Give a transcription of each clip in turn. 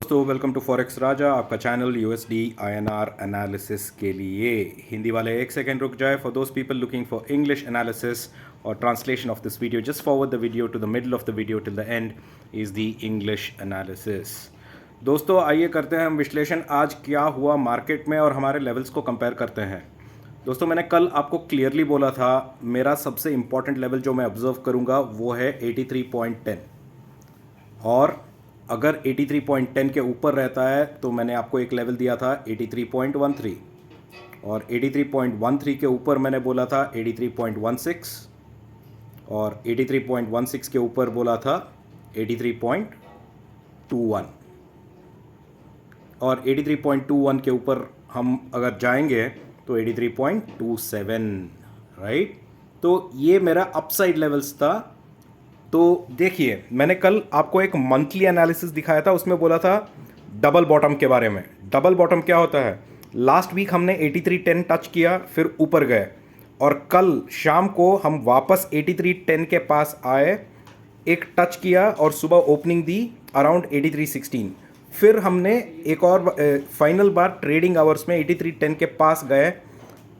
दोस्तों welcome to forex राजा, आपका channel USD INR analysis के लिए। हिंदी वाले एक सेकंड रुक जाए। For those people looking for English analysis और translation of this video, just forward the video to the middle of the video till the end is the English analysis. दोस्तों आइए करते हैं हम विश्लेषण, आज क्या हुआ मार्केट में और हमारे लेवल्स को कंपेयर करते हैं। दोस्तों मैंने कल आपको क्लियरली बोला था मेरा सबसे इंपॉर्टेंट लेवल जो मैं ऑब्जर्व करूंगा वो है 83.10, और अगर 83.10 के ऊपर रहता है तो मैंने आपको एक लेवल दिया था 83.13, और 83.13 के ऊपर मैंने बोला था 83.16, और 83.16 के ऊपर बोला था 83.21, और 83.21 के ऊपर हम अगर जाएंगे तो 83.27, राइट। तो ये मेरा अपसाइड लेवल्स था। तो देखिए मैंने कल आपको एक मंथली एनालिसिस दिखाया था, उसमें बोला था डबल बॉटम के बारे में। डबल बॉटम क्या होता है? लास्ट वीक हमने 83.10 टच किया, फिर ऊपर गए, और कल शाम को हम वापस 83.10 के पास आए, एक टच किया और सुबह ओपनिंग दी अराउंड 83.16। फिर हमने एक और फाइनल बार ट्रेडिंग आवर्स में 83.10 के पास गए,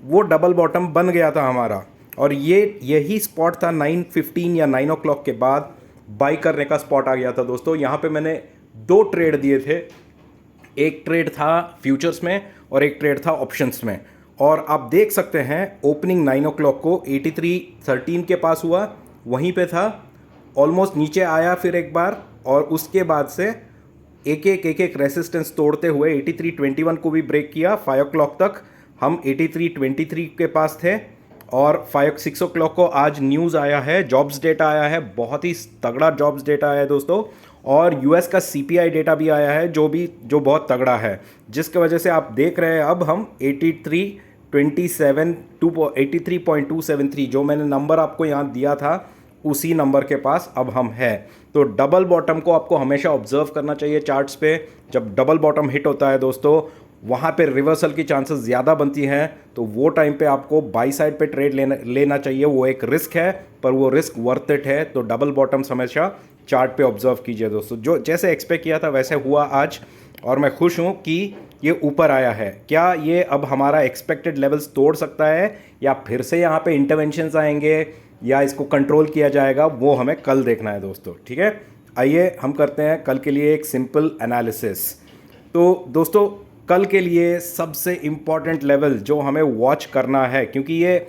वो डबल बॉटम बन गया था हमारा, और यही स्पॉट था 9:15 या 9 o'clock के बाद बाई करने का स्पॉट आ गया था। दोस्तों यहाँ पे मैंने दो ट्रेड दिए थे, एक ट्रेड था फ्यूचर्स में और एक ट्रेड था ऑप्शंस में, और आप देख सकते हैं ओपनिंग 9 o'clock को 83.13 के पास हुआ, वहीं पे था, ऑलमोस्ट नीचे आया फिर एक बार, और उसके बाद से एक एक रेसिस्टेंस तोड़ते हुए 83.21 को भी ब्रेक किया। 5 o'clock तक हम 83.23 के पास थे, और 6 o'clock को आज न्यूज़ आया है, जॉब्स डेटा आया है, बहुत ही तगड़ा जॉब्स डेटा आया है दोस्तों, और यूएस का सीपीआई डेटा भी आया है जो बहुत तगड़ा है, जिसके वजह से आप देख रहे हैं अब हम 83.273 जो मैंने नंबर आपको यहाँ दिया था उसी नंबर के पास अब हम हैं। तो डबल बॉटम को आपको हमेशा ऑब्जर्व करना चाहिए चार्ट्स पे। जब डबल बॉटम हिट होता है दोस्तों, वहाँ पे रिवर्सल की चांसेस ज़्यादा बनती हैं, तो वो टाइम पे आपको बाई साइड पे ट्रेड लेना चाहिए। वो एक रिस्क है, पर वो रिस्क वर्थ इट है। तो डबल बॉटम्स हमेशा चार्ट पे ऑब्जर्व कीजिए दोस्तों। जो जैसे एक्सपेक्ट किया था वैसे हुआ आज, और मैं खुश हूँ कि ये ऊपर आया है। क्या ये अब हमारा एक्सपेक्टेड लेवल्स तोड़ सकता है, या फिर से यहाँ पे इंटरवेंशंस आएंगे, या इसको कंट्रोल किया जाएगा, वो हमें कल देखना है दोस्तों, ठीक है। आइए हम करते हैं कल के लिए एक सिंपल एनालिसिस। तो दोस्तों कल के लिए सबसे इम्पॉर्टेंट लेवल जो हमें वॉच करना है, क्योंकि ये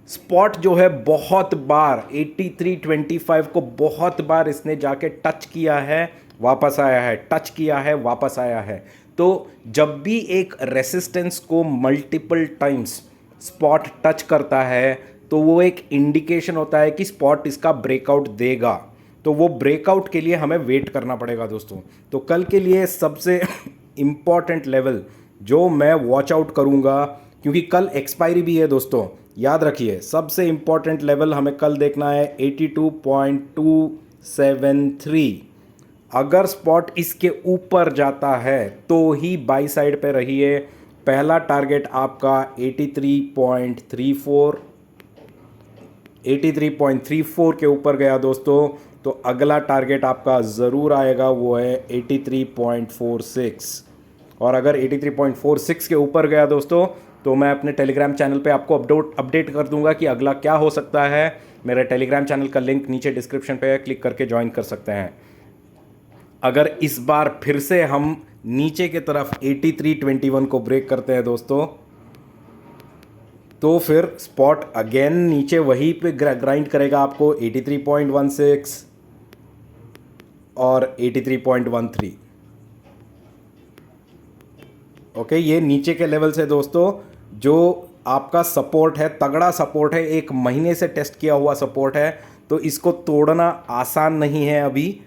स्पॉट जो है बहुत बार 83.25 को बहुत बार इसने जाके टच किया है, वापस आया है, टच किया है, वापस आया है। तो जब भी एक रेसिस्टेंस को मल्टीपल टाइम्स स्पॉट टच करता है तो वो एक इंडिकेशन होता है कि स्पॉट इसका ब्रेकआउट देगा। तो वो ब्रेकआउट के लिए हमें वेट करना पड़ेगा दोस्तों। तो कल के लिए सबसे इम्पॉर्टेंट लेवल जो मैं वॉच आउट करूंगा, क्योंकि कल एक्सपायरी भी है दोस्तों, याद रखिए सबसे इम्पॉर्टेंट लेवल हमें कल देखना है 82.273। अगर स्पॉट इसके ऊपर जाता है तो ही बाई साइड पे रहिए। पहला टारगेट आपका 83.34 के ऊपर गया दोस्तों, तो अगला टारगेट आपका ज़रूर आएगा, वो है 83.46। और अगर 83.46 के ऊपर गया दोस्तों तो मैं अपने टेलीग्राम चैनल पे आपको अपडेट कर दूंगा कि अगला क्या हो सकता है। मेरे टेलीग्राम चैनल का लिंक नीचे डिस्क्रिप्शन पे क्लिक करके ज्वाइन कर सकते हैं। अगर इस बार फिर से हम नीचे की तरफ 83.21 को ब्रेक करते हैं दोस्तों, तो फिर स्पॉट अगेन नीचे वहीं पे ग्राइंड करेगा आपको 83.16 और 83.13। ओके, ये नीचे के लेवल से दोस्तों जो आपका सपोर्ट है, तगड़ा सपोर्ट है, एक महीने से टेस्ट किया हुआ सपोर्ट है, तो इसको तोड़ना आसान नहीं है अभी।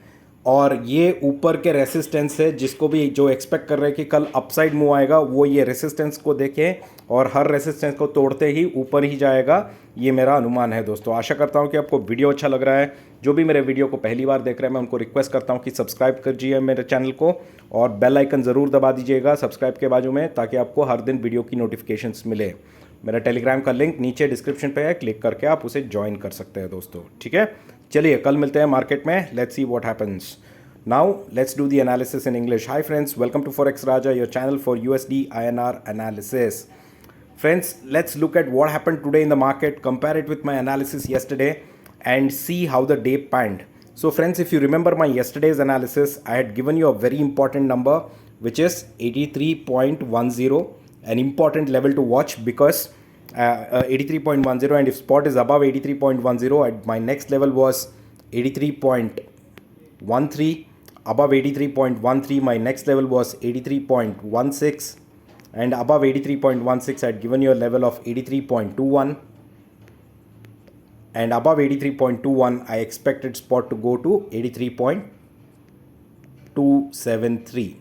और ये ऊपर के रेसिस्टेंस है, जिसको भी जो एक्सपेक्ट कर रहे हैं कि कल अपसाइड मूव आएगा, वो ये रेसिस्टेंस को देखें, और हर रेसिस्टेंस को तोड़ते ही ऊपर ही जाएगा, ये मेरा अनुमान है दोस्तों। आशा करता हूँ कि आपको वीडियो अच्छा लग रहा है। जो भी मेरे वीडियो को पहली बार देख रहे हैं मैं उनको रिक्वेस्ट करता हूँ कि सब्सक्राइब कीजिए मेरे चैनल को, और बेल आइकन ज़रूर दबा दीजिएगा सब्सक्राइब के बाजू में, ताकि आपको हर दिन वीडियो की नोटिफिकेशंस मिले। मेरा टेलीग्राम का लिंक नीचे डिस्क्रिप्शन पे है, क्लिक करके आप उसे ज्वाइन कर सकते हैं दोस्तों, ठीक है। चलिए कल मिलते हैं मार्केट में, let's see what happens. Now let's do the analysis in English. Hi friends, welcome to Forex Raja, your channel for USD INR analysis. Friends, let's look at what happened today in the market, compare it with my analysis yesterday and see how the day panned. So friends, if you remember my yesterday's analysis, I had given you a very important number which is 83.10, an important level to watch because 83.10, and if spot is above 83.10, my next level was 83.13. Above 83.13, my next level was 83.16, and above 83.16 I had given you a level of 83.21, and above 83.21 I expected spot to go to 83.273.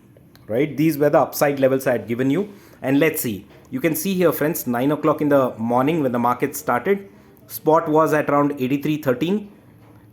right? These were the upside levels I had given you. And let's see, you can see here friends, 9 o'clock in the morning when the market started, spot was at around 83.13.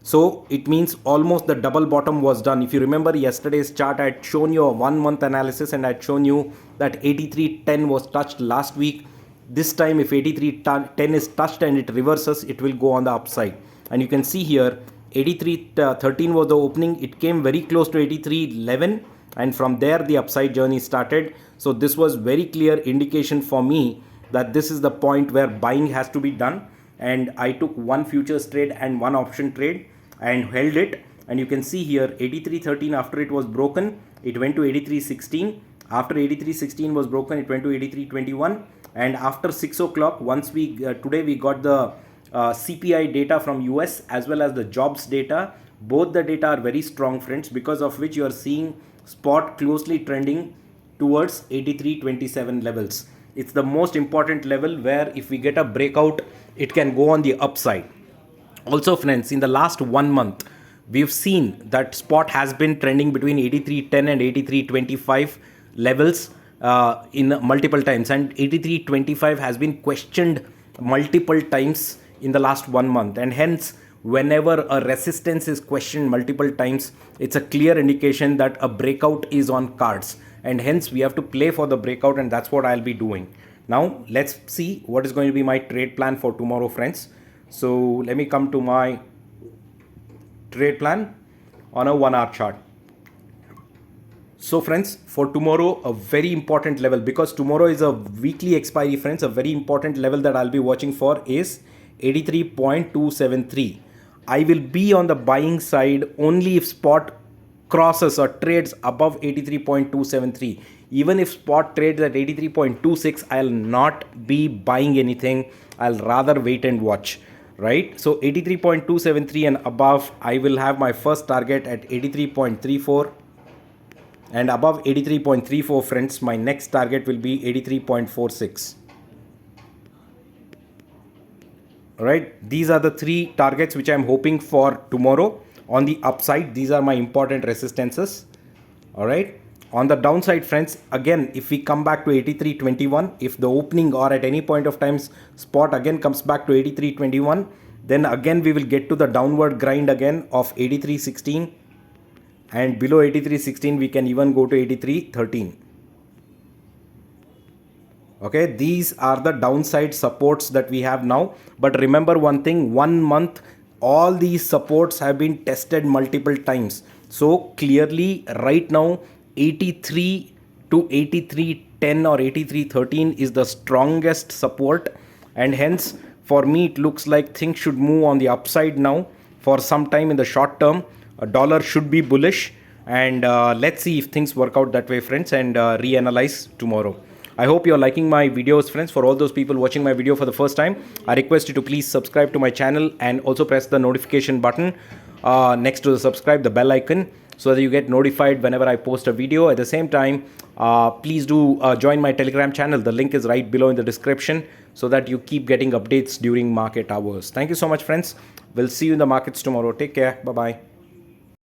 so it means almost the double bottom was done. If you remember yesterday's chart, I had shown you a 1 month analysis and I had shown you that 83.10 was touched last week. This time if 83.10 is touched and it reverses, it will go on the upside. And you can see here 83.13 was the opening. It came very close to 83.11 and from there the upside journey started. So this was very clear indication for me that this is the point where buying has to be done. And I took one futures trade and one option trade and held it. And you can see here 83.13, after it was broken, it went to 83.16. After 83.16 was broken, it went to 83.21. And after 6 o'clock, once we today we got the CPI data from US as well as the jobs data. Both the data are very strong friends, because of which you are seeing spot closely trending towards 83.27 levels. It's the most important level where if we get a breakout, it can go on the upside. Also friends, in the last 1 month, we've seen that spot has been trending between 83.10 and 83.25 levels in multiple times, and 83.25 has been questioned multiple times in the last 1 month, and hence whenever a resistance is questioned multiple times, it's a clear indication that a breakout is on cards, and hence we have to play for the breakout, and that's what I'll be doing. Now let's see what is going to be my trade plan for tomorrow friends. So let me come to my trade plan on a 1 hour chart. So friends, for tomorrow, a very important level, because tomorrow is a weekly expiry friends, a very important level that I'll be watching for is 83.273. I will be on the buying side only if spot crosses or trades above 83.273. Even if spot trades at 83.26, I'll not be buying anything. I'll rather wait and watch, right? So 83.273 and above, I will have my first target at 83.34. And above 83.34 friends, my next target will be 83.46. Alright, these are the three targets which I am hoping for tomorrow. On the upside, these are my important resistances. Alright, on the downside friends, again if we come back to 83.21, if the opening or at any point of time spot again comes back to 83.21, then again we will get to the downward grind again of 83.16. And below 83.16 we can even go to 83.13. Okay, these are the downside supports that we have now. But remember one thing, 1 month, all these supports have been tested multiple times. So clearly right now 83 to 83.10 or 83.13 is the strongest support, and hence for me it looks like things should move on the upside now for some time in the short term. A dollar should be bullish, and let's see if things work out that way friends, and reanalyze tomorrow. I hope you're liking my videos friends. For all those people watching my video for the first time, I request you to please subscribe to my channel and also press the notification button next to the subscribe, the bell icon, so that you get notified whenever I post a video. At the same time, please do join my Telegram channel. The link is right below in the description, so that you keep getting updates during market hours. Thank you so much friends. We'll see you in the markets tomorrow. Take care. Bye-bye.